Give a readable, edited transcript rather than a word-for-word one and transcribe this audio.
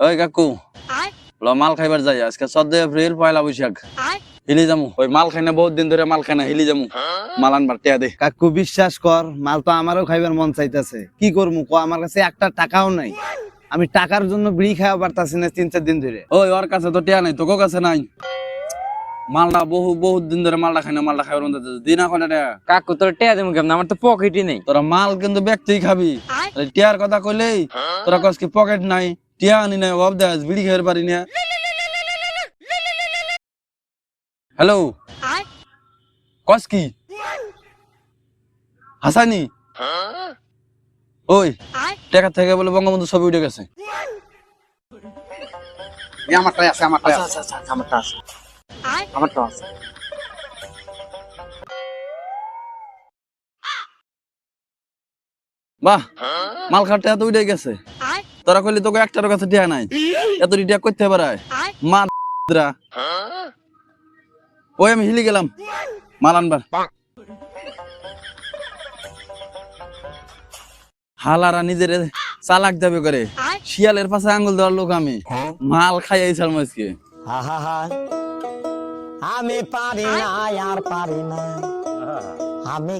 ওই কাকু মাল খাইবার যাই আজকে 14 এপ্রিল পয়লা বৈশাখ হিলি যামু ওই মাল খাই না বহুত দিন ধরে মাল খাই না হিলি যামু মাল আনবার টিয়া দে। কাকু বিশ্বাস কর, মাল তো আমারও খাইবার মন চাইতেছে। কি করবো ক, আমার কাছে একটা টাকাও নাই। আমি টাকার জন্য বিড়ি খাওয়া পারতাছি না 3-4 দিন ধরে। ওই ওর কাছে তো টিয়া নাই, তোকে কাছে নাই। মালটা বহুত দিন ধরে মালটা খাই না, মালটা খাইবার মন চাইতেছে, দিন এখন কাকু তোর টেয়া দেবো কেমন? আমার তো পকেটই নেই। তোরা মাল কিন্তু ব্যক্তিই খাবি। টিয়ার কথা কইলেই তোরা কস কি পকেট নাই, টিয়া আনি নাই, অভাব দেয় বিড়ি খাইবার পারি না। হ্যালো কস কি হাসানি? ওই টাকা থেকে বলে বঙ্গবন্ধু ছবি উঠে গেছে। আমারটাই আছে, আমারটাই আছে। আমারটা আছে, আমারটা আছে। বাহ, মাল খাটতে এত উঠে গেছে। তোরা কইলি তোকে একটার কাছে টিয়া নাই, এত টিয়া করতে পারায় মা রা। ওই আমি হিলি গেলাম মাল আনবার। হালারা নিজের চালাক দাবি করে, শিয়ালের পাশে আঙ্গুল দেওয়ার লোক আমি। মাল খাই আইসাল আজকে। আমি পারি না আর পারি না আমি